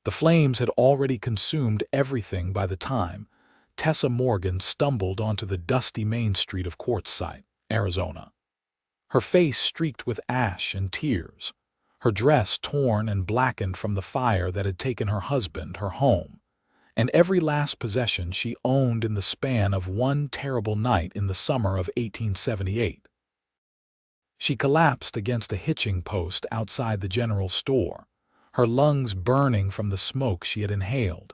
The flames had already consumed everything by the time Tessa Morgan stumbled onto the dusty main street of Quartzsite, Arizona. Her face streaked with ash and tears, her dress torn and blackened from the fire that had taken her husband, her home, and every last possession she owned in the span of one terrible night in the summer of 1878. She collapsed against a hitching post outside the general store, her lungs burning from the smoke she had inhaled.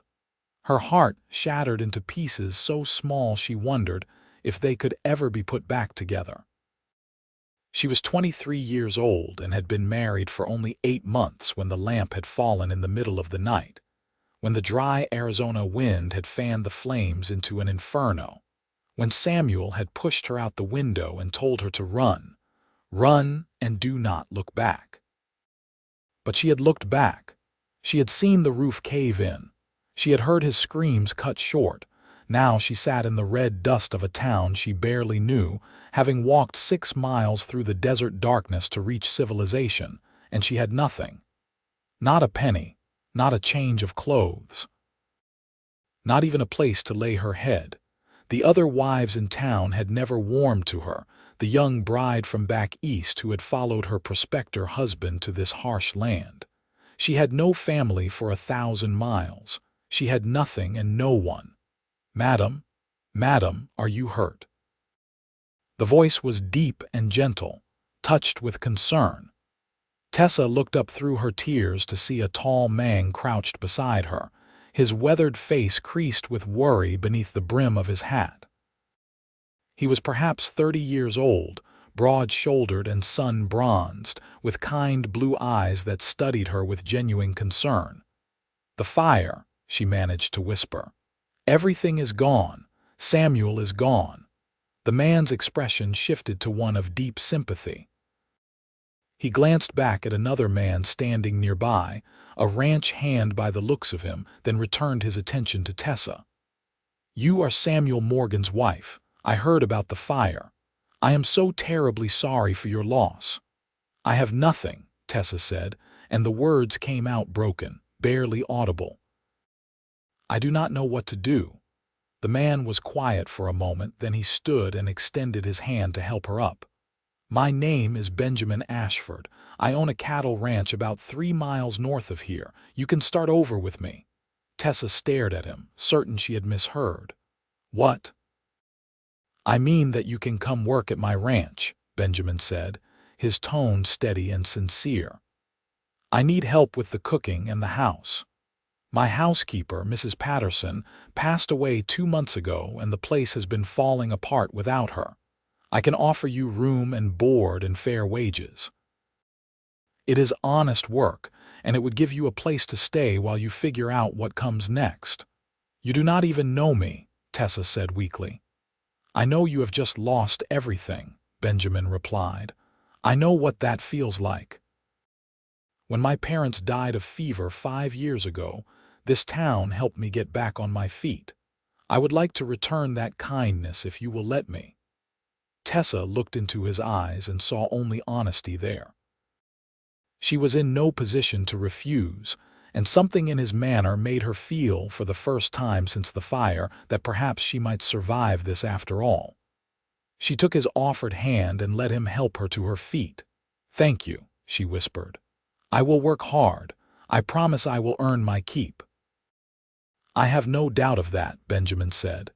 Her heart shattered into pieces so small she wondered if they could ever be put back together. She was 23 years old and had been married for only 8 months when the lamp had fallen in the middle of the night, when the dry Arizona wind had fanned the flames into an inferno, when Samuel had pushed her out the window and told her to run, run and do not look back. But she had looked back. She had seen the roof cave in. She had heard his screams cut short. Now she sat in the red dust of a town she barely knew, having walked 6 miles through the desert darkness to reach civilization, and she had nothing. Not a penny, not a change of clothes, not even a place to lay her head. The other wives in town had never warmed to her, the young bride from back east who had followed her prospector husband to this harsh land. She had no family for 1,000 miles. She had nothing and no one. "Madam, madam, are you hurt?" The voice was deep and gentle, touched with concern. Tessa looked up through her tears to see a tall man crouched beside her, his weathered face creased with worry beneath the brim of his hat. He was perhaps 30 years old, broad-shouldered and sun-bronzed, with kind blue eyes that studied her with genuine concern. "The fire," she managed to whisper. "Everything is gone. Samuel is gone." The man's expression shifted to one of deep sympathy. He glanced back at another man standing nearby, a ranch hand by the looks of him, then returned his attention to Tessa. "You are Samuel Morgan's wife. I heard about the fire. I am so terribly sorry for your loss." "I have nothing," Tessa said, and the words came out broken, barely audible. "I do not know what to do." The man was quiet for a moment, then he stood and extended his hand to help her up. "My name is Benjamin Ashford. I own a cattle ranch about 3 miles north of here. You can start over with me." Tessa stared at him, certain she had misheard. "What?" "I mean that you can come work at my ranch," Benjamin said, his tone steady and sincere. "I need help with the cooking and the house. My housekeeper, Mrs. Patterson, passed away 2 months ago and the place has been falling apart without her. I can offer you room and board and fair wages. It is honest work, and it would give you a place to stay while you figure out what comes next." "You do not even know me," Tessa said weakly. "I know you have just lost everything," Benjamin replied. "I know what that feels like. When my parents died of fever 5 years ago, this town helped me get back on my feet. I would like to return that kindness if you will let me." Tessa looked into his eyes and saw only honesty there. She was in no position to refuse, and something in his manner made her feel, for the first time since the fire, that perhaps she might survive this after all. She took his offered hand and let him help her to her feet. "Thank you," she whispered. "I will work hard. I promise I will earn my keep." "I have no doubt of that," Benjamin said.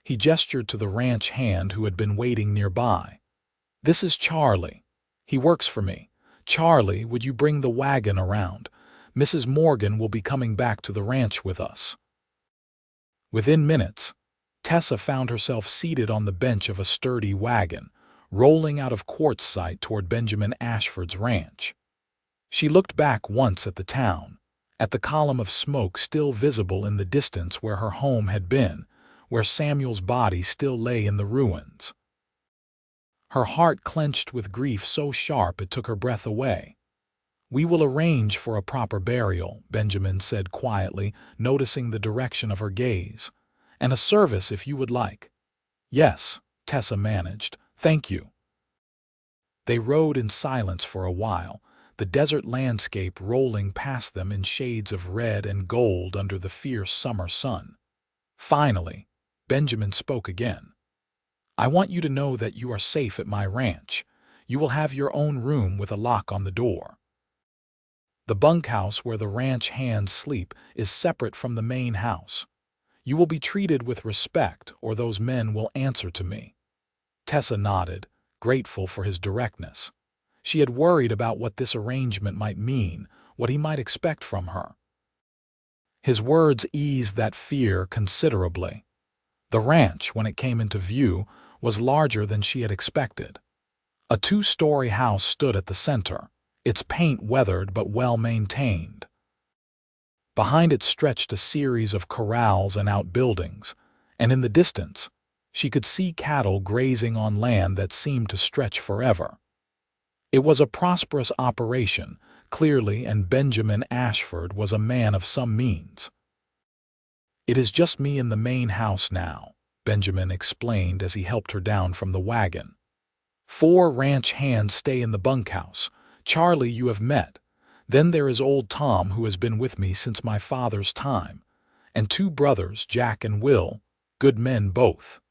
He gestured to the ranch hand who had been waiting nearby. "This is Charlie. He works for me. Charlie, would you bring the wagon around? Mrs. Morgan will be coming back to the ranch with us." Within minutes, Tessa found herself seated on the bench of a sturdy wagon, rolling out of Quartzsite toward Benjamin Ashford's ranch. She looked back once at the town, at the column of smoke still visible in the distance where her home had been, where Samuel's body still lay in the ruins. Her heart clenched with grief so sharp it took her breath away. "We will arrange for a proper burial," Benjamin said quietly, noticing the direction of her gaze. "And a service if you would like." "Yes," Tessa managed. "Thank you." They rode in silence for a while, the desert landscape rolling past them in shades of red and gold under the fierce summer sun. Finally, Benjamin spoke again. "I want you to know that you are safe at my ranch. You will have your own room with a lock on the door. The bunkhouse where the ranch hands sleep is separate from the main house. You will be treated with respect, or those men will answer to me." Tessa nodded, grateful for his directness. She had worried about what this arrangement might mean, what he might expect from her. His words eased that fear considerably. The ranch, when it came into view, was larger than she had expected. A two-story house stood at the center, its paint weathered but well-maintained. Behind it stretched a series of corrals and outbuildings, and in the distance, she could see cattle grazing on land that seemed to stretch forever. It was a prosperous operation, clearly, and Benjamin Ashford was a man of some means. "It is just me in the main house now," Benjamin explained as he helped her down from the wagon. "4 ranch hands stay in the bunkhouse. Charlie you have met. Then there is old Tom, who has been with me since my father's time, and 2 brothers, Jack and Will, good men both.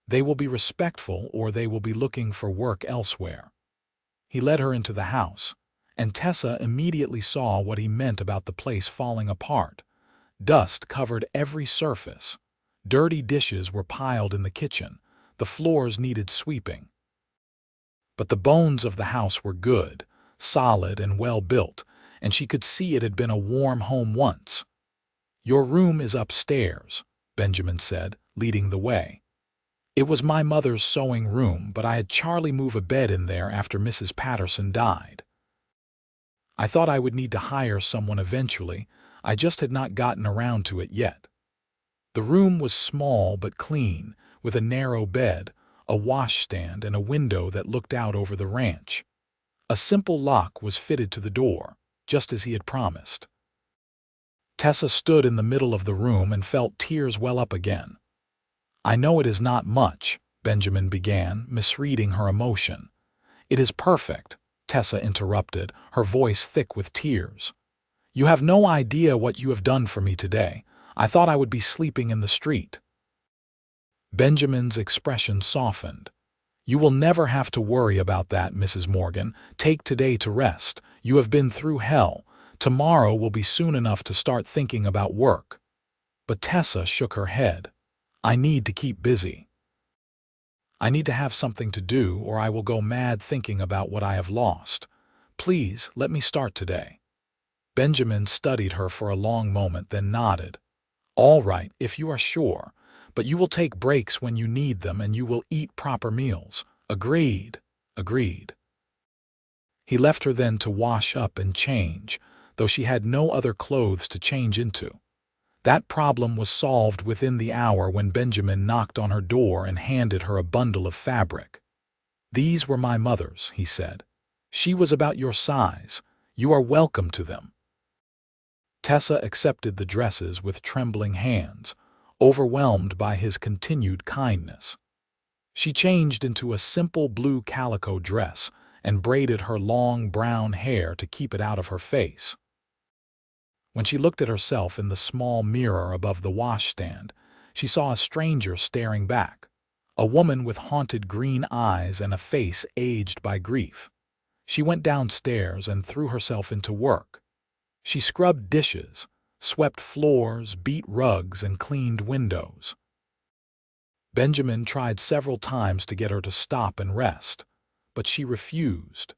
They will be respectful, or they will be looking for work elsewhere." He led her into the house, and Tessa immediately saw what he meant about the place falling apart. Dust covered every surface. Dirty dishes were piled in the kitchen. The floors needed sweeping. But the bones of the house were good, solid and well built, and she could see it had been a warm home once. "Your room is upstairs," Benjamin said, leading the way. "It was my mother's sewing room, but I had Charlie move a bed in there after Mrs. Patterson died. I thought I would need to hire someone eventually. I just had not gotten around to it yet." The room was small but clean, with a narrow bed, a washstand, and a window that looked out over the ranch. A simple lock was fitted to the door, just as he had promised. Tessa stood in the middle of the room and felt tears well up again. "I know it is not much," Benjamin began, misreading her emotion. "It is perfect," Tessa interrupted, her voice thick with tears. "You have no idea what you have done for me today. I thought I would be sleeping in the street." Benjamin's expression softened. "You will never have to worry about that, Mrs. Morgan. Take today to rest. You have been through hell. Tomorrow will be soon enough to start thinking about work." But Tessa shook her head. "I need to keep busy. I need to have something to do, or I will go mad thinking about what I have lost. Please, let me start today." Benjamin studied her for a long moment, then nodded. "All right, if you are sure. But you will take breaks when you need them, and you will eat proper meals." "Agreed." "Agreed." He left her then to wash up and change, though she had no other clothes to change into. That problem was solved within the hour when Benjamin knocked on her door and handed her a bundle of fabric. "These were my mother's," he said. "She was about your size. You are welcome to them." Tessa accepted the dresses with trembling hands, overwhelmed by his continued kindness. She changed into a simple blue calico dress and braided her long brown hair to keep it out of her face. When she looked at herself in the small mirror above the washstand, she saw a stranger staring back, a woman with haunted green eyes and a face aged by grief. She went downstairs and threw herself into work. She scrubbed dishes, swept floors, beat rugs, and cleaned windows. Benjamin tried several times to get her to stop and rest, but she refused.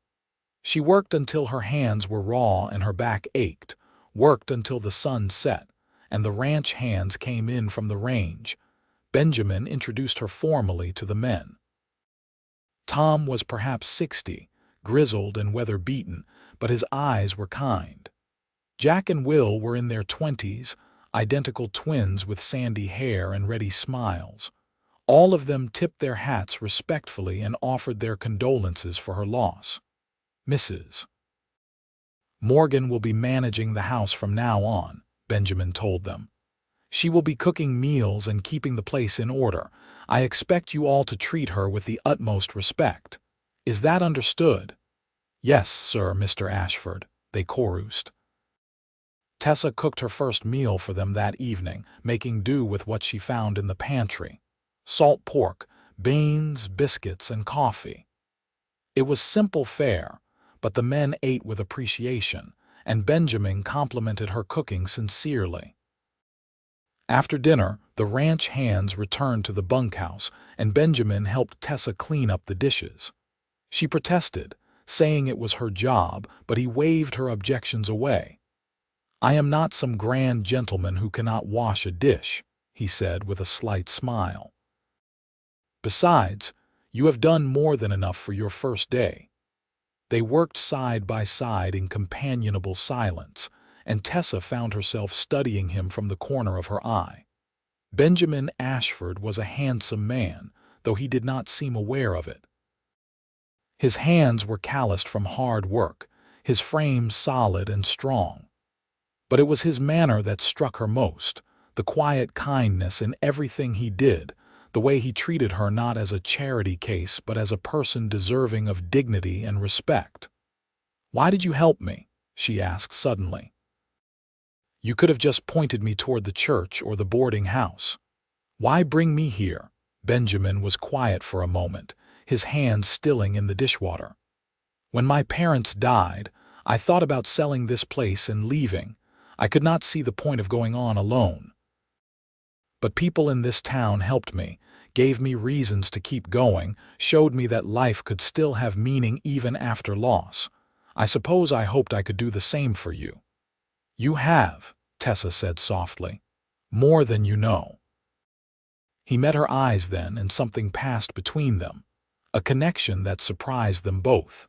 She worked until her hands were raw and her back ached, worked until the sun set, and the ranch hands came in from the range. Benjamin introduced her formally to the men. Tom was perhaps 60, grizzled and weather-beaten, but his eyes were kind. Jack and Will were in their 20s, identical twins with sandy hair and ready smiles. All of them tipped their hats respectfully and offered their condolences for her loss. "Mrs. Morgan will be managing the house from now on," Benjamin told them. "She will be cooking meals and keeping the place in order. I expect you all to treat her with the utmost respect. Is that understood?" "Yes, sir, Mr. Ashford," they chorused. Tessa cooked her first meal for them that evening, making do with what she found in the pantry: salt pork, beans, biscuits, and coffee. It was simple fare, but the men ate with appreciation, and Benjamin complimented her cooking sincerely. After dinner, the ranch hands returned to the bunkhouse, and Benjamin helped Tessa clean up the dishes. She protested, saying it was her job, but he waved her objections away. "I am not some grand gentleman who cannot wash a dish," he said with a slight smile. "Besides, you have done more than enough for your first day." They worked side by side in companionable silence, and Tessa found herself studying him from the corner of her eye. Benjamin Ashford was a handsome man, though he did not seem aware of it. His hands were calloused from hard work, his frame solid and strong. But it was his manner that struck her most, the quiet kindness in everything he did, the way he treated her not as a charity case but as a person deserving of dignity and respect. "Why did you help me?" she asked suddenly. "You could have just pointed me toward the church or the boarding house. Why bring me here?" Benjamin was quiet for a moment, his hands stilling in the dishwater. "When my parents died, I thought about selling this place and leaving. I could not see the point of going on alone. But people in this town helped me, gave me reasons to keep going, showed me that life could still have meaning even after loss. I suppose I hoped I could do the same for you." "You have," Tessa said softly. "More than you know." He met her eyes then, and something passed between them, a connection that surprised them both.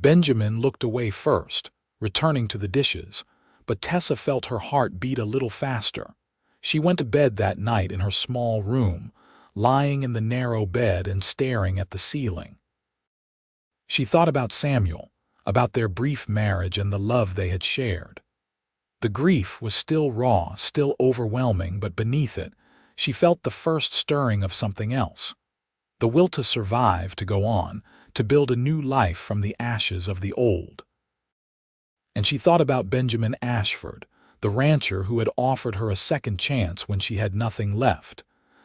Benjamin looked away first, returning to the dishes, but Tessa felt her heart beat a little faster. She went to bed that night in her small room, lying in the narrow bed and staring at the ceiling. She thought about Samuel, about their brief marriage and the love they had shared. The grief was still raw, still overwhelming, but beneath it, she felt the first stirring of something else. The will to survive, to go on, to build a new life from the ashes of the old. And she thought about Benjamin Ashford, the rancher who had offered her a second chance when she had nothing left.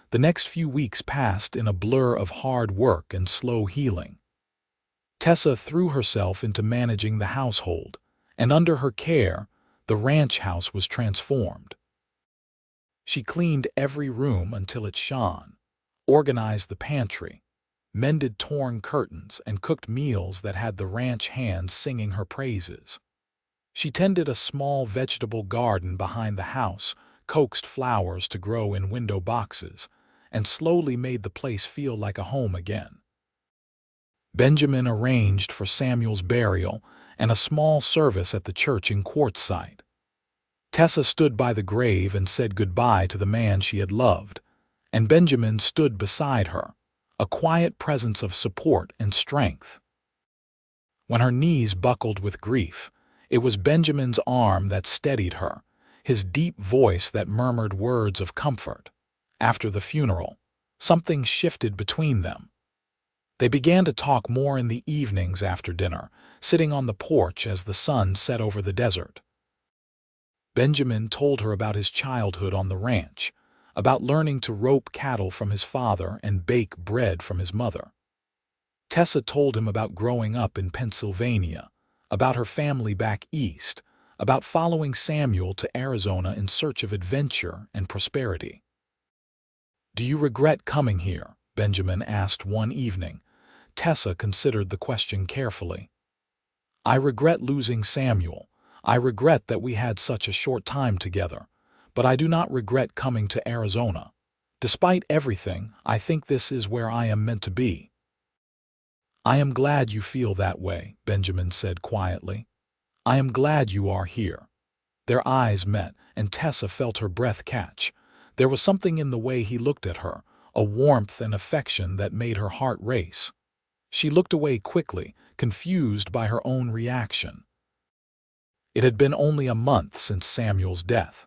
The next few weeks passed in a blur of hard work and slow healing. Tessa threw herself into managing the household, and under her care, the ranch house was transformed. She cleaned every room until it shone, organized the pantry, mended torn curtains, and cooked meals that had the ranch hands singing her praises. She tended a small vegetable garden behind the house, coaxed flowers to grow in window boxes, and slowly made the place feel like a home again. Benjamin arranged for Samuel's burial and a small service at the church in Quartzsite. Tessa stood by the grave and said goodbye to the man she had loved, and Benjamin stood beside her, a quiet presence of support and strength. When her knees buckled with grief, it was Benjamin's arm that steadied her, his deep voice that murmured words of comfort. After the funeral, something shifted between them. They began to talk more in the evenings after dinner, sitting on the porch as the sun set over the desert. Benjamin told her about his childhood on the ranch, about learning to rope cattle from his father and bake bread from his mother. Tessa told him about growing up in Pennsylvania, about her family back east, about following Samuel to Arizona in search of adventure and prosperity. "Do you regret coming here?" Benjamin asked one evening. Tessa considered the question carefully. "I regret losing Samuel. I regret that we had such a short time together, but I do not regret coming to Arizona. Despite everything, I think this is where I am meant to be." "I am glad you feel that way," Benjamin said quietly. "I am glad you are here." Their eyes met, and Tessa felt her breath catch. There was something in the way he looked at her, a warmth and affection that made her heart race. She looked away quickly, confused by her own reaction. It had been only a month since Samuel's death.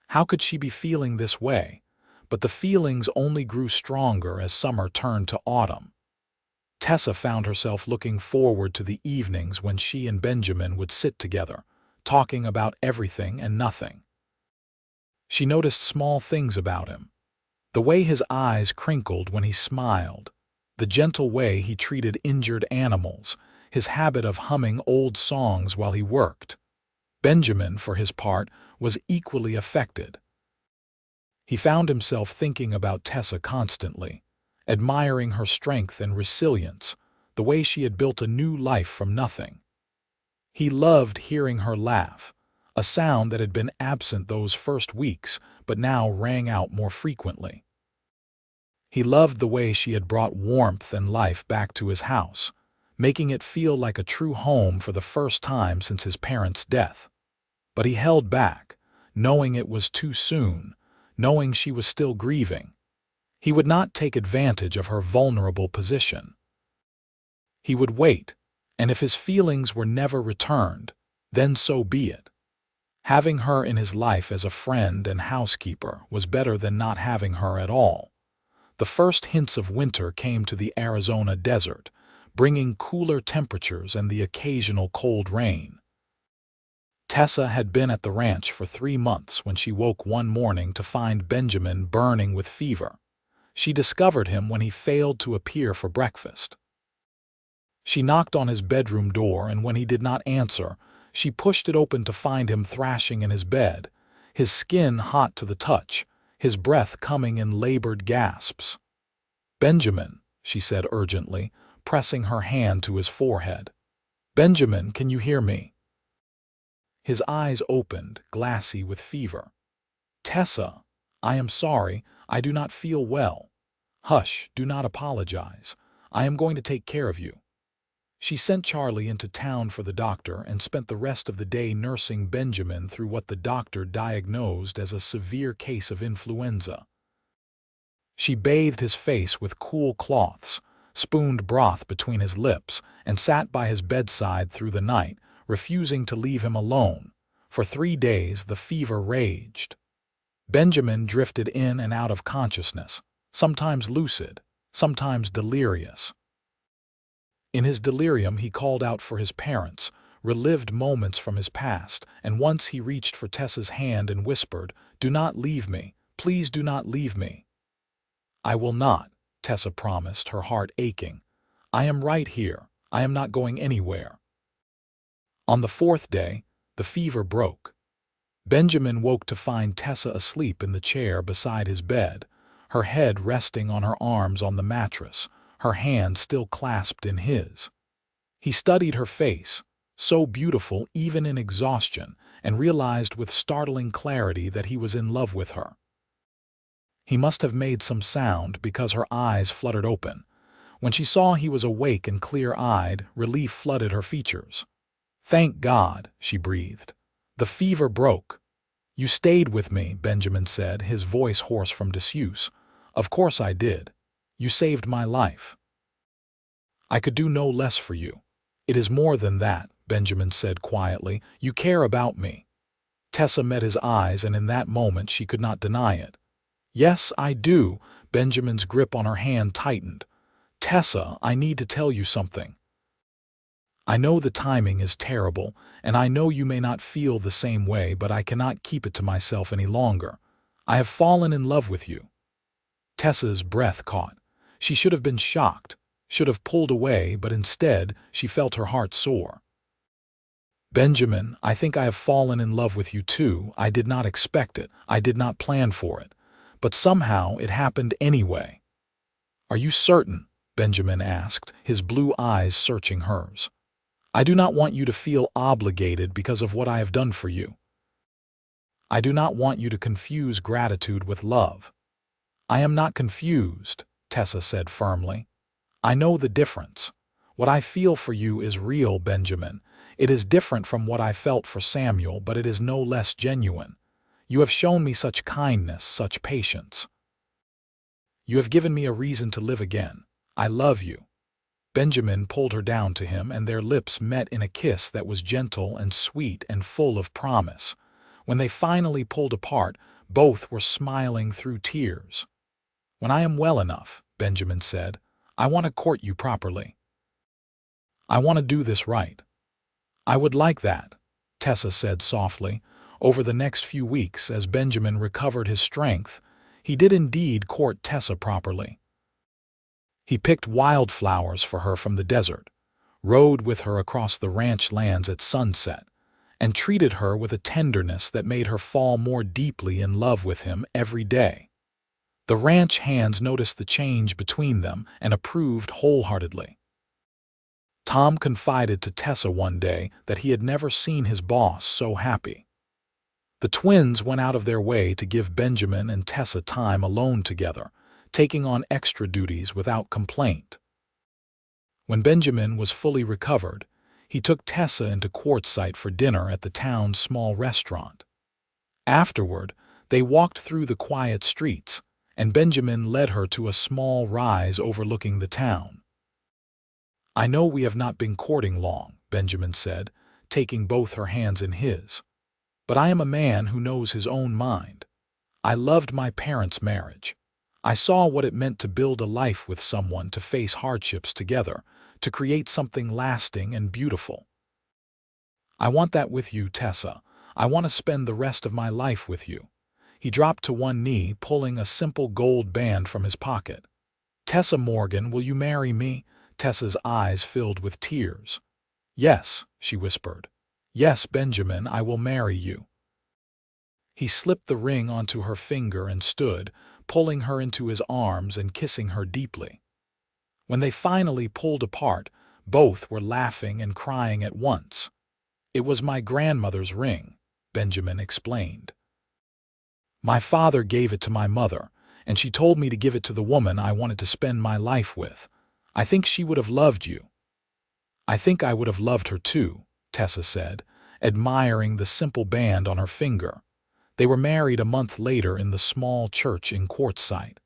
How could she be feeling this way? But the feelings only grew stronger as summer turned to autumn. Tessa found herself looking forward to the evenings when she and Benjamin would sit together, talking about everything and nothing. She noticed small things about him. The way his eyes crinkled when he smiled, the gentle way he treated injured animals, his habit of humming old songs while he worked. Benjamin, for his part, was equally affected. He found himself thinking about Tessa constantly, admiring her strength and resilience, the way she had built a new life from nothing. He loved hearing her laugh, a sound that had been absent those first weeks but now rang out more frequently. He loved the way she had brought warmth and life back to his house, making it feel like a true home for the first time since his parents' death. But he held back, knowing it was too soon, knowing she was still grieving. He would not take advantage of her vulnerable position. He would wait, and if his feelings were never returned, then so be it. Having her in his life as a friend and housekeeper was better than not having her at all. The first hints of winter came to the Arizona desert, bringing cooler temperatures and the occasional cold rain. Tessa had been at the ranch for 3 months when she woke one morning to find Benjamin burning with fever. She discovered him when he failed to appear for breakfast. She knocked on his bedroom door, and when he did not answer, she pushed it open to find him thrashing in his bed, his skin hot to the touch, his breath coming in labored gasps. "Benjamin," she said urgently, pressing her hand to his forehead. "Benjamin, can you hear me?" His eyes opened, glassy with fever. "Tessa, I am sorry, I do not feel well. Hush, do not apologize. I am going to take care of you." She sent Charlie into town for the doctor and spent the rest of the day nursing Benjamin through what the doctor diagnosed as a severe case of influenza. She bathed his face with cool cloths, spooned broth between his lips, and sat by his bedside through the night, refusing to leave him alone. For 3 days the fever raged. Benjamin drifted in and out of consciousness, sometimes lucid, sometimes delirious. In his delirium he called out for his parents, relived moments from his past, and once he reached for Tessa's hand and whispered, "Do not leave me, please do not leave me." "I will not," Tessa promised, her heart aching. "I am right here. I am not going anywhere." On the 4th day, the fever broke. Benjamin woke to find Tessa asleep in the chair beside his bed, her head resting on her arms on the mattress, her hand still clasped in his. He studied her face, so beautiful even in exhaustion, and realized with startling clarity that he was in love with her. He must have made some sound because her eyes fluttered open. When she saw he was awake and clear-eyed, relief flooded her features. "Thank God," she breathed. "The fever broke." "You stayed with me," Benjamin said, his voice hoarse from disuse. "Of course I did. You saved my life." "I could do no less for you." "It is more than that," Benjamin said quietly. "You care about me." Tessa met his eyes, and in that moment she could not deny it. "Yes, I do." Benjamin's grip on her hand tightened. "Tessa, I need to tell you something. I know the timing is terrible, and I know you may not feel the same way, but I cannot keep it to myself any longer. I have fallen in love with you." Tessa's breath caught. She should have been shocked, should have pulled away, but instead she felt her heart soar. "Benjamin, I think I have fallen in love with you too. I did not expect it. I did not plan for it. But somehow it happened anyway." "Are you certain?" Benjamin asked, his blue eyes searching hers. "I do not want you to feel obligated because of what I have done for you. I do not want you to confuse gratitude with love." "I am not confused," Tessa said firmly. "I know the difference. What I feel for you is real, Benjamin. It is different from what I felt for Samuel, but it is no less genuine. You have shown me such kindness, such patience. You have given me a reason to live again. I love you." Benjamin pulled her down to him, and their lips met in a kiss that was gentle and sweet and full of promise. When they finally pulled apart, both were smiling through tears. "When I am well enough," Benjamin said, "I want to court you properly. I want to do this right." "I would like that," Tessa said softly. Over the next few weeks, as Benjamin recovered his strength, he did indeed court Tessa properly. He picked wildflowers for her from the desert, rode with her across the ranch lands at sunset, and treated her with a tenderness that made her fall more deeply in love with him every day. The ranch hands noticed the change between them and approved wholeheartedly. Tom confided to Tessa one day that he had never seen his boss so happy. The twins went out of their way to give Benjamin and Tessa time alone together, taking on extra duties without complaint. When Benjamin was fully recovered, he took Tessa into Quartzsite for dinner at the town's small restaurant. Afterward, they walked through the quiet streets, and Benjamin led her to a small rise overlooking the town. "I know we have not been courting long," Benjamin said, taking both her hands in his. "But I am a man who knows his own mind. I loved my parents' marriage. I saw what it meant to build a life with someone, to face hardships together, to create something lasting and beautiful. I want that with you, Tessa. I want to spend the rest of my life with you." He dropped to one knee, pulling a simple gold band from his pocket. "Tessa Morgan, will you marry me?" Tessa's eyes filled with tears. "Yes," she whispered. "Yes, Benjamin, I will marry you." He slipped the ring onto her finger and stood, pulling her into his arms and kissing her deeply. When they finally pulled apart, both were laughing and crying at once. "It was my grandmother's ring," Benjamin explained. "My father gave it to my mother, and she told me to give it to the woman I wanted to spend my life with. I think she would have loved you." "I think I would have loved her too," Tessa said, admiring the simple band on her finger. They were married a month later in the small church in Quartzsite.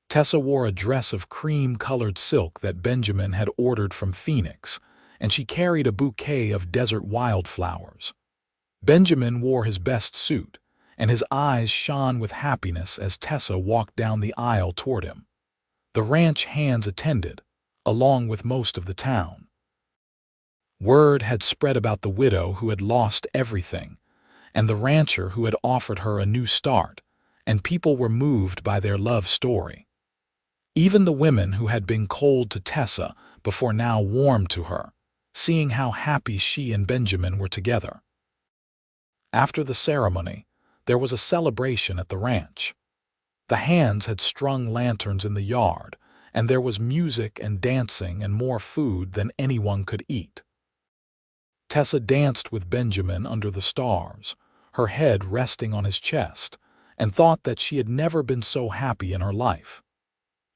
Tessa wore a dress of cream-colored silk that Benjamin had ordered from Phoenix, and she carried a bouquet of desert wildflowers. Benjamin wore his best suit, and his eyes shone with happiness as Tessa walked down the aisle toward him. The ranch hands attended, along with most of the town. Word had spread about the widow who had lost everything, and the rancher who had offered her a new start, and people were moved by their love story. Even the women who had been cold to Tessa before now warmed to her, seeing how happy she and Benjamin were together. After the ceremony, there was a celebration at the ranch. The hands had strung lanterns in the yard, and there was music and dancing and more food than anyone could eat. Tessa danced with Benjamin under the stars, her head resting on his chest, and thought that she had never been so happy in her life.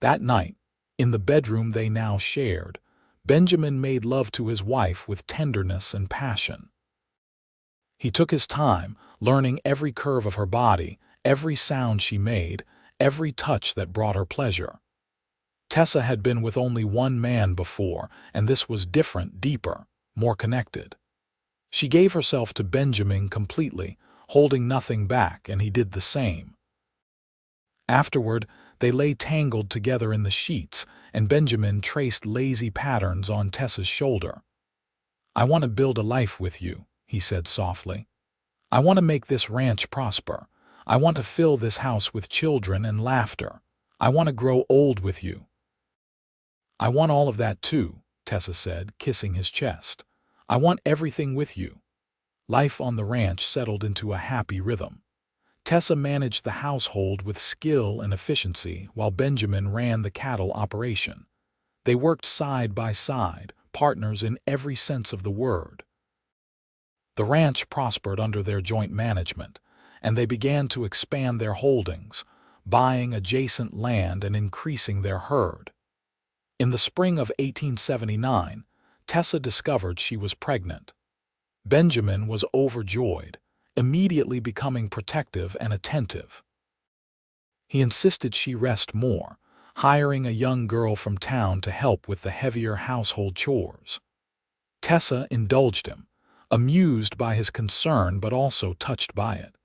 That night, in the bedroom they now shared, Benjamin made love to his wife with tenderness and passion. He took his time, learning every curve of her body, every sound she made, every touch that brought her pleasure. Tessa had been with only one man before, and this was different, deeper, more connected. She gave herself to Benjamin completely, holding nothing back, and he did the same. Afterward, they lay tangled together in the sheets, and Benjamin traced lazy patterns on Tessa's shoulder. "I want to build a life with you," he said softly. "I want to make this ranch prosper. I want to fill this house with children and laughter. I want to grow old with you." "I want all of that too," Tessa said, kissing his chest. "I want everything with you." Life on the ranch settled into a happy rhythm. Tessa managed the household with skill and efficiency while Benjamin ran the cattle operation. They worked side by side, partners in every sense of the word. The ranch prospered under their joint management, and they began to expand their holdings, buying adjacent land and increasing their herd. In the spring of 1879, Tessa discovered she was pregnant. Benjamin was overjoyed, immediately becoming protective and attentive. He insisted she rest more, hiring a young girl from town to help with the heavier household chores. Tessa indulged him, amused by his concern but also touched by it.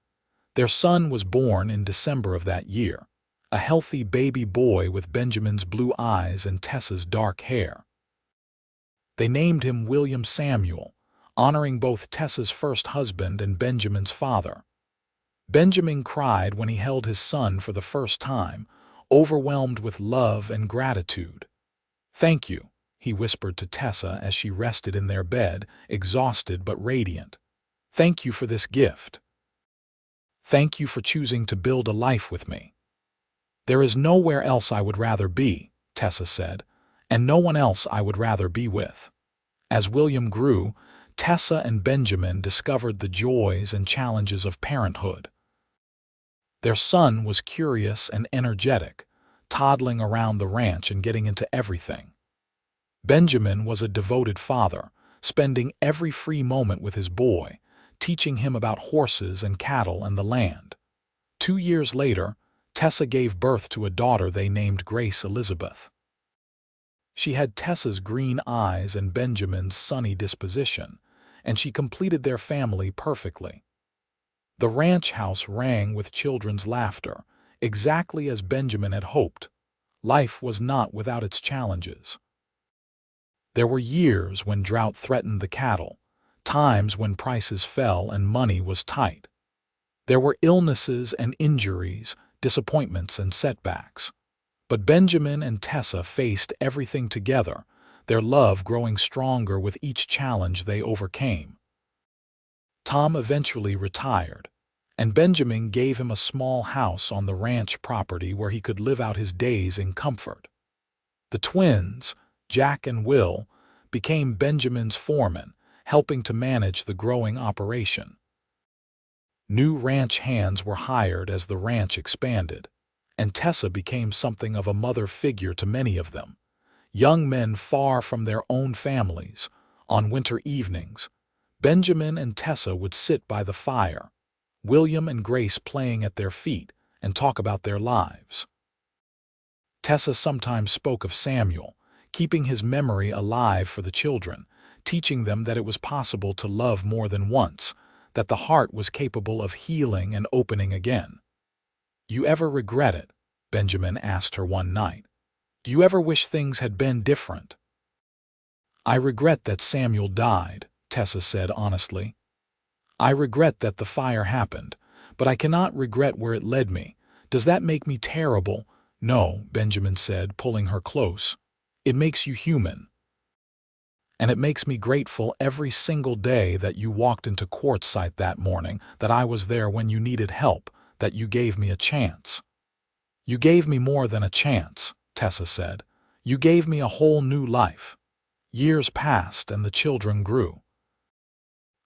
Their son was born in December of that year, a healthy baby boy with Benjamin's blue eyes and Tessa's dark hair. They named him William Samuel, honoring both Tessa's first husband and Benjamin's father. Benjamin cried when he held his son for the first time, overwhelmed with love and gratitude. "Thank you," he whispered to Tessa as she rested in their bed, exhausted but radiant. "Thank you for this gift. Thank you for choosing to build a life with me." "There is nowhere else I would rather be," Tessa said, "and no one else I would rather be with." As William grew, Tessa and Benjamin discovered the joys and challenges of parenthood. Their son was curious and energetic, toddling around the ranch and getting into everything. Benjamin was a devoted father, spending every free moment with his boy, teaching him about horses and cattle and the land. 2 years later, Tessa gave birth to a daughter they named Grace Elizabeth. She had Tessa's green eyes and Benjamin's sunny disposition, and she completed their family perfectly. The ranch house rang with children's laughter, exactly as Benjamin had hoped. Life was not without its challenges. There were years when drought threatened the cattle, times when prices fell and money was tight. There were illnesses and injuries, disappointments and setbacks. But Benjamin and Tessa faced everything together, their love growing stronger with each challenge they overcame. Tom eventually retired, and Benjamin gave him a small house on the ranch property where he could live out his days in comfort. The twins, Jack and Will, became Benjamin's foremen, helping to manage the growing operation. New ranch hands were hired as the ranch expanded, and Tessa became something of a mother figure to many of them. Young men far from their own families, on winter evenings, Benjamin and Tessa would sit by the fire, William and Grace playing at their feet, and talk about their lives. Tessa sometimes spoke of Samuel, keeping his memory alive for the children, teaching them that it was possible to love more than once, that the heart was capable of healing and opening again. "You ever regret it?" Benjamin asked her one night. "Do you ever wish things had been different?" "I regret that Samuel died," Tessa said honestly. "I regret that the fire happened, but I cannot regret where it led me. Does that make me terrible?" "No," Benjamin said, pulling her close. "It makes you human. And it makes me grateful every single day that you walked into Quartzsite that morning, that I was there when you needed help, that you gave me a chance." "You gave me more than a chance," Tessa said. "You gave me a whole new life." Years passed and the children grew.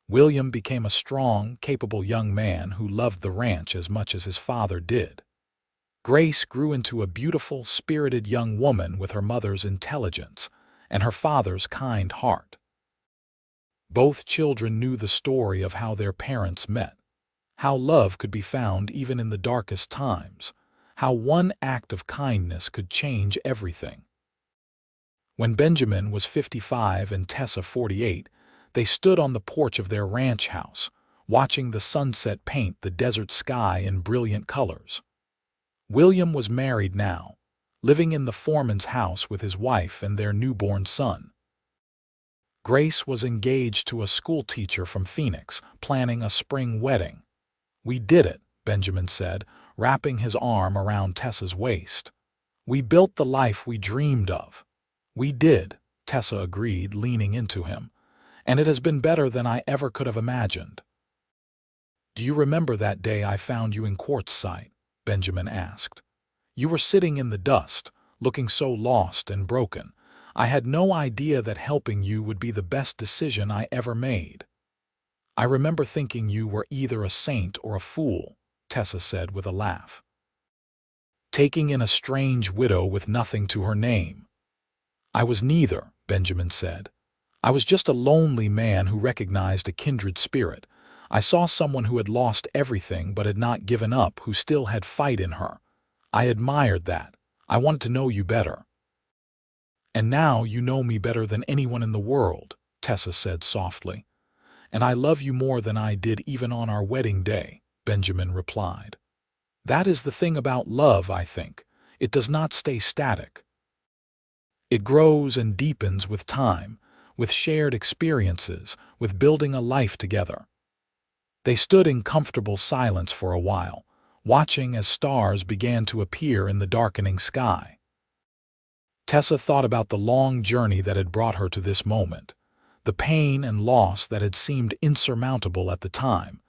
William became a strong, capable young man who loved the ranch as much as his father did. Grace grew into a beautiful, spirited young woman with her mother's intelligence and her father's kind heart. Both children knew the story of how their parents met, how love could be found even in the darkest times, how one act of kindness could change everything. When Benjamin was 55 and Tessa 48, they stood on the porch of their ranch house, watching the sunset paint the desert sky in brilliant colors. William was married now, living in the foreman's house with his wife and their newborn son. Grace was engaged to a schoolteacher from Phoenix, planning a spring wedding. "We did it," Benjamin said, wrapping his arm around Tessa's waist. "We built the life we dreamed of." "We did," Tessa agreed, leaning into him. "And it has been better than I ever could have imagined." "Do you remember that day I found you in Quartzsite?" Benjamin asked. "You were sitting in the dust, looking so lost and broken. I had no idea that helping you would be the best decision I ever made." "I remember thinking you were either a saint or a fool," Tessa said with a laugh. "Taking in a strange widow with nothing to her name." "I was neither," Benjamin said. "I was just a lonely man who recognized a kindred spirit. I saw someone who had lost everything but had not given up, who still had fight in her. I admired that. I wanted to know you better." "And now you know me better than anyone in the world," Tessa said softly. "And I love you more than I did even on our wedding day," Benjamin replied. "That is the thing about love, I think. It does not stay static. It grows and deepens with time. with shared experiences, with building a life together. They stood in comfortable silence for a while, watching as stars began to appear in the darkening sky. Tessa thought about the long journey that had brought her to this moment, the pain and loss that had seemed insurmountable at the time,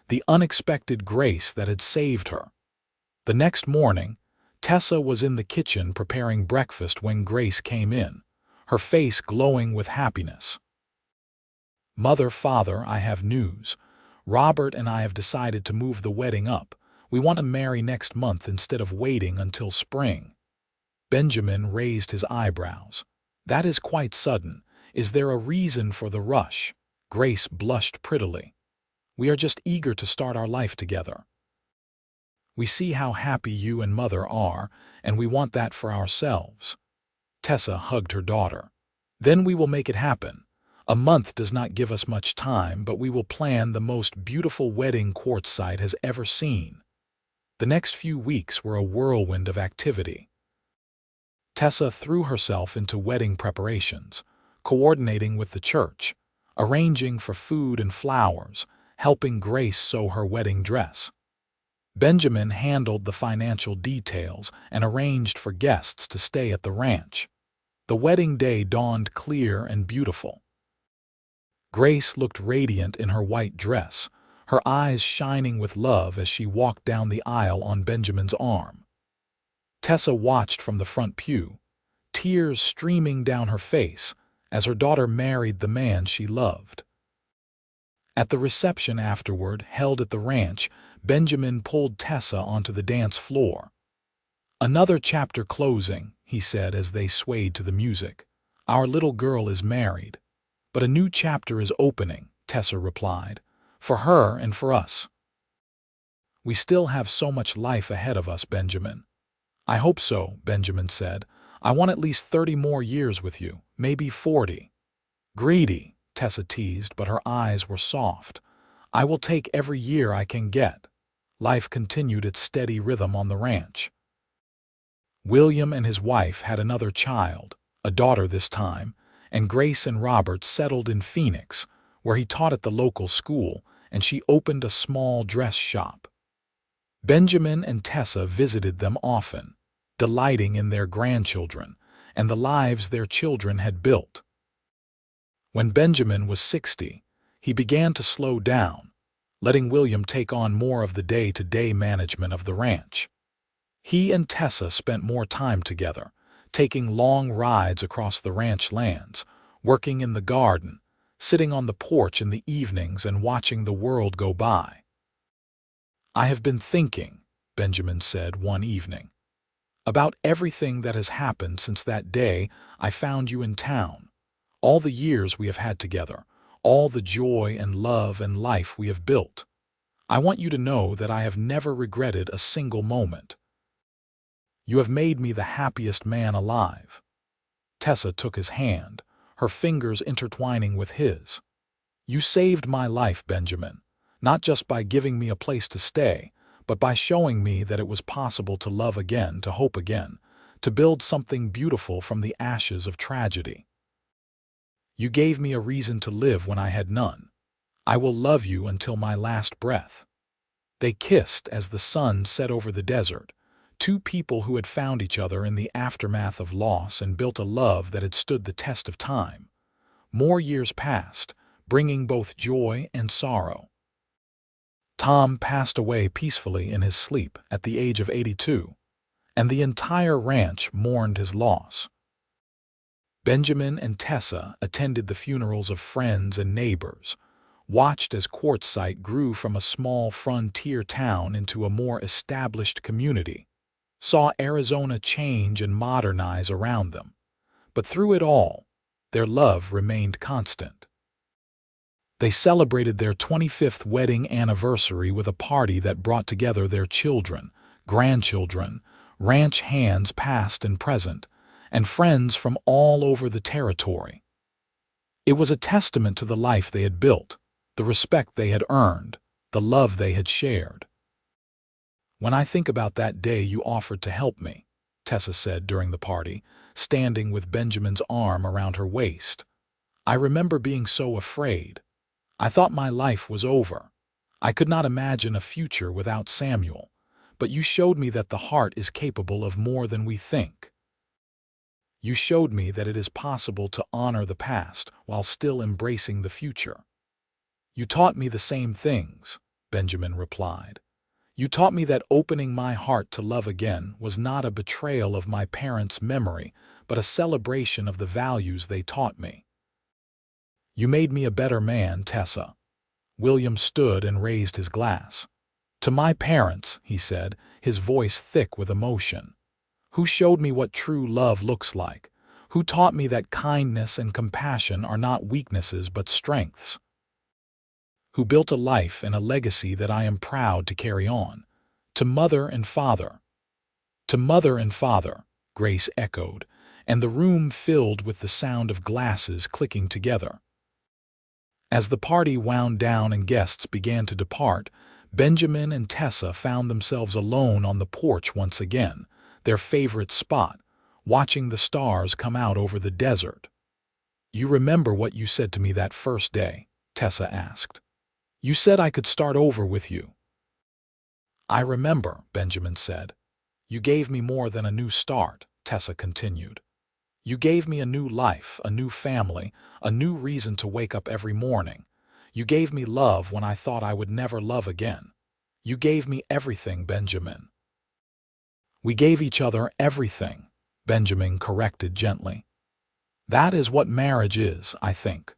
the unexpected grace that had saved her. The next morning, Tessa was in the kitchen preparing breakfast when Grace came in, her face glowing with happiness. "Mother, Father, I have news. Robert and I have decided to move the wedding up. We want to marry next month instead of waiting until spring." Benjamin raised his eyebrows. "That is quite sudden. Is there a reason for the rush?" Grace blushed prettily. "We are just eager to start our life together. We see how happy you and Mother are, and we want that for ourselves." Tessa hugged her daughter. "Then we will make it happen. A month does not give us much time, but we will plan the most beautiful wedding Quartzsite has ever seen." The next few weeks were a whirlwind of activity. Tessa threw herself into wedding preparations, coordinating with the church, arranging for food and flowers, helping Grace sew her wedding dress. Benjamin handled the financial details and arranged for guests to stay at the ranch. The wedding day dawned clear and beautiful. Grace looked radiant in her white dress, her eyes shining with love as she walked down the aisle on Benjamin's arm. Tessa watched from the front pew, tears streaming down her face as her daughter married the man she loved. At the reception afterward, held at the ranch, Benjamin pulled Tessa onto the dance floor. "Another chapter closing," he said as they swayed to the music. "Our little girl is married. But a new chapter is opening," Tessa replied, "for her and for us. We still have so much life ahead of us, Benjamin." "I hope so," Benjamin said. "I want at least 30 more years with you, maybe 40. "Greedy," Tessa teased, but her eyes were soft. "I will take every year I can get." Life continued its steady rhythm on the ranch. William and his wife had another child, a daughter this time, and Grace and Robert settled in Phoenix, where he taught at the local school, and she opened a small dress shop. Benjamin and Tessa visited them often, delighting in their grandchildren and the lives their children had built. When Benjamin was 60, he began to slow down, letting William take on more of the day-to-day management of the ranch. He and Tessa spent more time together, taking long rides across the ranch lands, working in the garden, sitting on the porch in the evenings and watching the world go by. "I have been thinking," Benjamin said one evening, "about everything that has happened since that day I found you in town. All the years we have had together, all the joy and love and life we have built. I want you to know that I have never regretted a single moment. You have made me the happiest man alive." Tessa took his hand, her fingers intertwining with his. "You saved my life, Benjamin, not just by giving me a place to stay, but by showing me that it was possible to love again, to hope again, to build something beautiful from the ashes of tragedy. You gave me a reason to live when I had none. I will love you until my last breath." They kissed as the sun set over the desert, two people who had found each other in the aftermath of loss and built a love that had stood the test of time. More years passed, bringing both joy and sorrow. Tom passed away peacefully in his sleep at the age of 82, and the entire ranch mourned his loss. Benjamin and Tessa attended the funerals of friends and neighbors, watched as Quartzsite grew from a small frontier town into a more established community, saw Arizona change and modernize around them. But through it all, their love remained constant. They celebrated their 25th wedding anniversary with a party that brought together their children, grandchildren, ranch hands past and present, and friends from all over the territory. It was a testament to the life they had built, the respect they had earned, the love they had shared. "When I think about that day you offered to help me," Tessa said during the party, standing with Benjamin's arm around her waist, I remember being so afraid. I thought my life was over. I could not imagine a future without Samuel. But you showed me that the heart is capable of more than we think. You showed me that it is possible to honor the past while still embracing the future. You taught me the same things, Benjamin replied. You taught me that opening my heart to love again was not a betrayal of my parents' memory, but a celebration of the values they taught me. You made me a better man, Tessa. William stood and raised his glass. To my parents, he said, his voice thick with emotion, who showed me what true love looks like, who taught me that kindness and compassion are not weaknesses but strengths, who built a life and a legacy that I am proud to carry on. To mother and father. To mother and father, Grace echoed, and the room filled with the sound of glasses clicking together. As the party wound down and guests began to depart, Benjamin and Tessa found themselves alone on the porch once again, their favorite spot, watching the stars come out over the desert. You remember what you said to me that first day? Tessa asked. You said I could start over with you. I remember, Benjamin said. You gave me more than a new start, Tessa continued. You gave me a new life, a new family, a new reason to wake up every morning. You gave me love when I thought I would never love again. You gave me everything, Benjamin. We gave each other everything, Benjamin corrected gently. That is what marriage is, I think.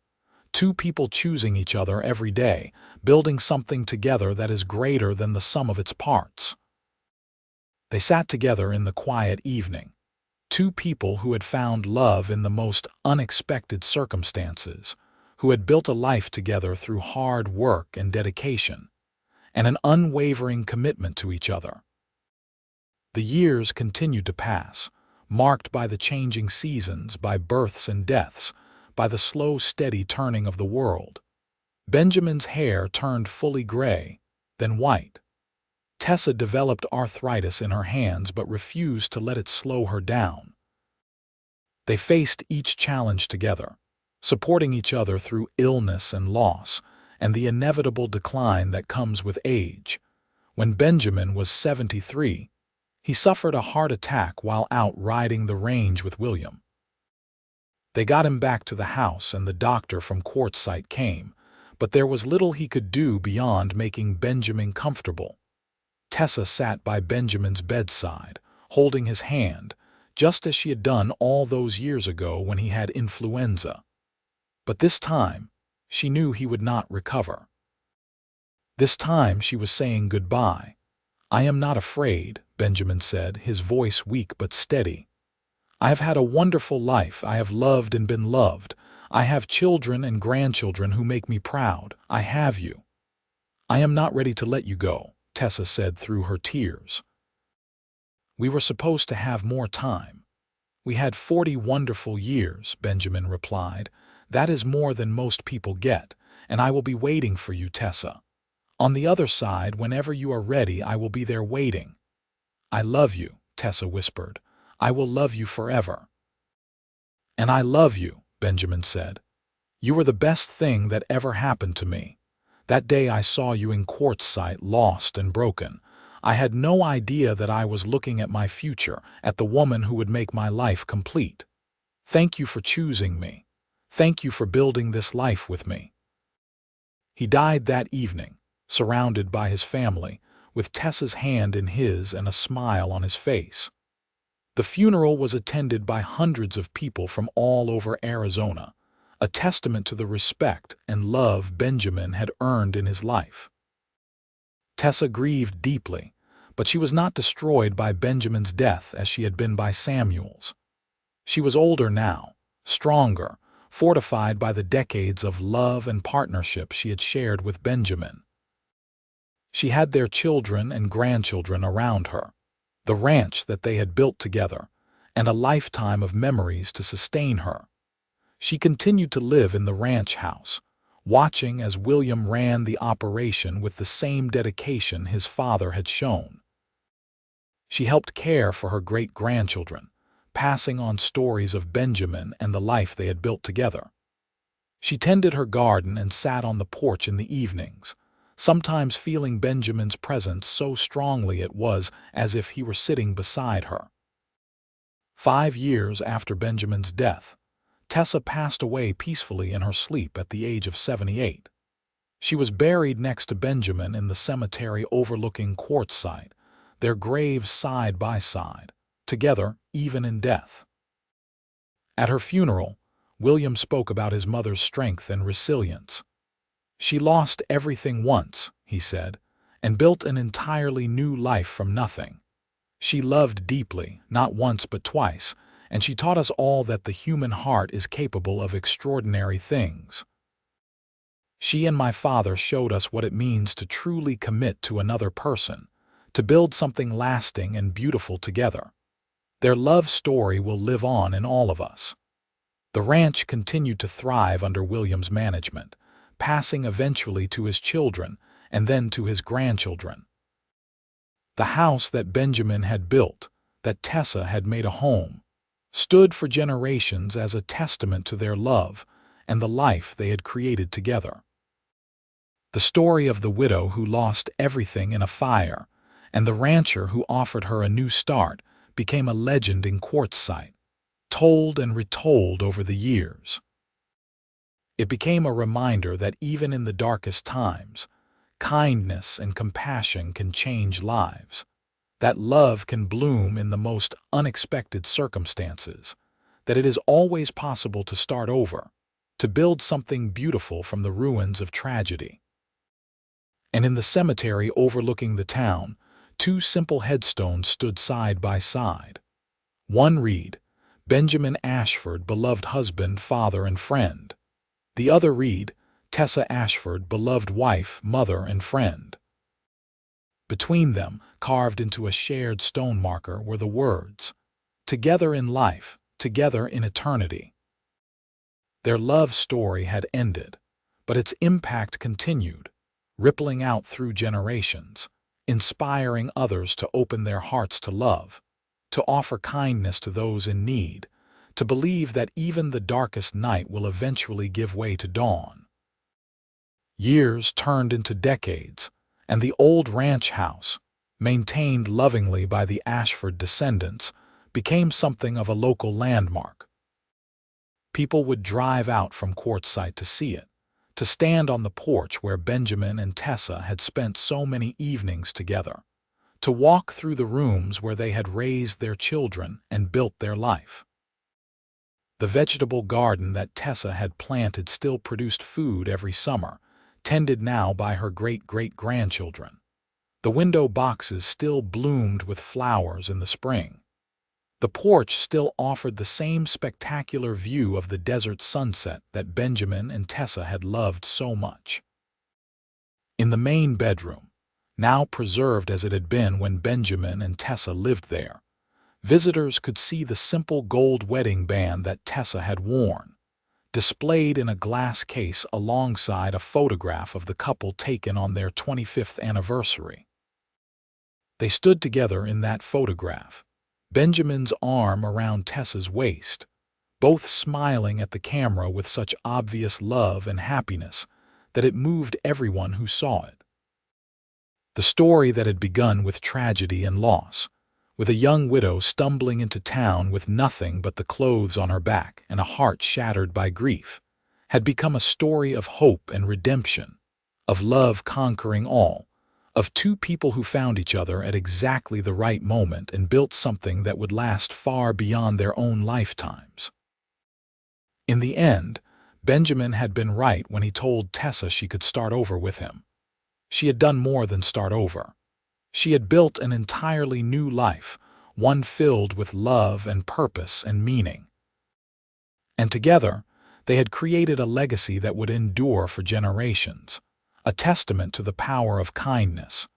Two people choosing each other every day, building something together that is greater than the sum of its parts. They sat together in the quiet evening. Two people who had found love in the most unexpected circumstances, who had built a life together through hard work and dedication, and an unwavering commitment to each other. The years continued to pass, marked by the changing seasons, by births and deaths, by the slow, steady turning of the world. Benjamin's hair turned fully gray, then white. Tessa developed arthritis in her hands but refused to let it slow her down. They faced each challenge together, supporting each other through illness and loss, and the inevitable decline that comes with age. When Benjamin was 73, he suffered a heart attack while out riding the range with William. They got him back to the house and the doctor from Quartzsite came, but there was little he could do beyond making Benjamin comfortable. Tessa sat by Benjamin's bedside, holding his hand, just as she had done all those years ago when he had influenza. But this time, she knew he would not recover. This time she was saying goodbye. I am not afraid, Benjamin said, his voice weak but steady. I have had a wonderful life. I have loved and been loved. I have children and grandchildren who make me proud. I have you. I am not ready to let you go, Tessa said through her tears. We were supposed to have more time. We had 40 wonderful years, Benjamin replied. That is more than most people get, and I will be waiting for you, Tessa. On the other side, whenever you are ready, I will be there waiting. I love you, Tessa whispered. I will love you forever. And I love you, Benjamin said. You were the best thing that ever happened to me. That day I saw you in Quartzsite, lost and broken. I had no idea that I was looking at my future, at the woman who would make my life complete. Thank you for choosing me. Thank you for building this life with me. He died that evening, surrounded by his family, with Tessa's hand in his and a smile on his face. The funeral was attended by hundreds of people from all over Arizona, a testament to the respect and love Benjamin had earned in his life. Tessa grieved deeply, but she was not destroyed by Benjamin's death as she had been by Samuel's. She was older now, stronger, fortified by the decades of love and partnership she had shared with Benjamin. She had their children and grandchildren around her, the ranch that they had built together, and a lifetime of memories to sustain her. She continued to live in the ranch house, watching as William ran the operation with the same dedication his father had shown. She helped care for her great-grandchildren, passing on stories of Benjamin and the life they had built together. She tended her garden and sat on the porch in the evenings, sometimes feeling Benjamin's presence so strongly it was as if he were sitting beside her. 5 years after Benjamin's death, Tessa passed away peacefully in her sleep at the age of 78. She was buried next to Benjamin in the cemetery overlooking Quartzsite, their graves side by side, together even in death. At her funeral, William spoke about his mother's strength and resilience. "She lost everything once," he said, "and built an entirely new life from nothing. She loved deeply, not once but twice, and she taught us all that the human heart is capable of extraordinary things. She and my father showed us what it means to truly commit to another person, to build something lasting and beautiful together. Their love story will live on in all of us." The ranch continued to thrive under William's management, passing eventually to his children and then to his grandchildren. The house that Benjamin had built, that Tessa had made a home, stood for generations as a testament to their love and the life they had created together. The story of the widow who lost everything in a fire and the rancher who offered her a new start became a legend in Quartzsite, told and retold over the years. It became a reminder that even in the darkest times, kindness and compassion can change lives, that love can bloom in the most unexpected circumstances, that it is always possible to start over, to build something beautiful from the ruins of tragedy. And in the cemetery overlooking the town, two simple headstones stood side by side. One read, "Benjamin Ashford, beloved husband, father, and friend." The other read, "Tessa Ashford, beloved wife, mother, and friend." Between them, carved into a shared stone marker, were the words, "Together in life, together in eternity." Their love story had ended, but its impact continued, rippling out through generations, inspiring others to open their hearts to love, to offer kindness to those in need, to believe that even the darkest night will eventually give way to dawn. Years turned into decades, and the old ranch house, maintained lovingly by the Ashford descendants, became something of a local landmark. People would drive out from Quartzsite to see it, to stand on the porch where Benjamin and Tessa had spent so many evenings together, to walk through the rooms where they had raised their children and built their life. The vegetable garden that Tessa had planted still produced food every summer, tended now by her great-great-grandchildren. The window boxes still bloomed with flowers in the spring. The porch still offered the same spectacular view of the desert sunset that Benjamin and Tessa had loved so much. In the main bedroom, now preserved as it had been when Benjamin and Tessa lived there, visitors could see the simple gold wedding band that Tessa had worn, displayed in a glass case alongside a photograph of the couple taken on their 25th anniversary. They stood together in that photograph, Benjamin's arm around Tessa's waist, both smiling at the camera with such obvious love and happiness that it moved everyone who saw it. The story that had begun with tragedy and loss, with a young widow stumbling into town with nothing but the clothes on her back and a heart shattered by grief, had become a story of hope and redemption, of love conquering all, of two people who found each other at exactly the right moment and built something that would last far beyond their own lifetimes. In the end, Benjamin had been right when he told Tessa she could start over with him. She had done more than start over. She had built an entirely new life, one filled with love and purpose and meaning. And together, they had created a legacy that would endure for generations, a testament to the power of kindness,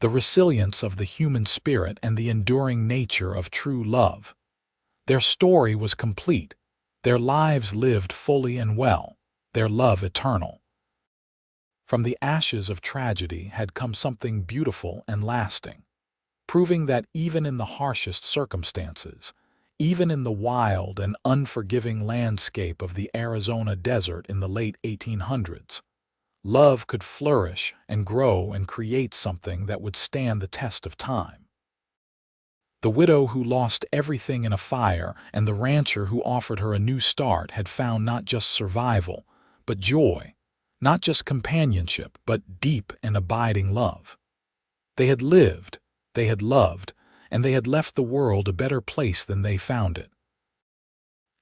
the resilience of the human spirit, and the enduring nature of true love. Their story was complete, their lives lived fully and well, their love eternal. From the ashes of tragedy had come something beautiful and lasting, proving that even in the harshest circumstances, Even in the wild and unforgiving landscape of the Arizona desert in the late 1800s, love could flourish and grow and create something that would stand the test of time. The widow who lost everything in a fire and the rancher who offered her a new start had found not just survival, but joy, not just companionship, but deep and abiding love. They had lived, they had loved, and they had left the world a better place than they found it.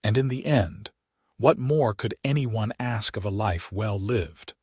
And in the end, what more could anyone ask of a life well lived?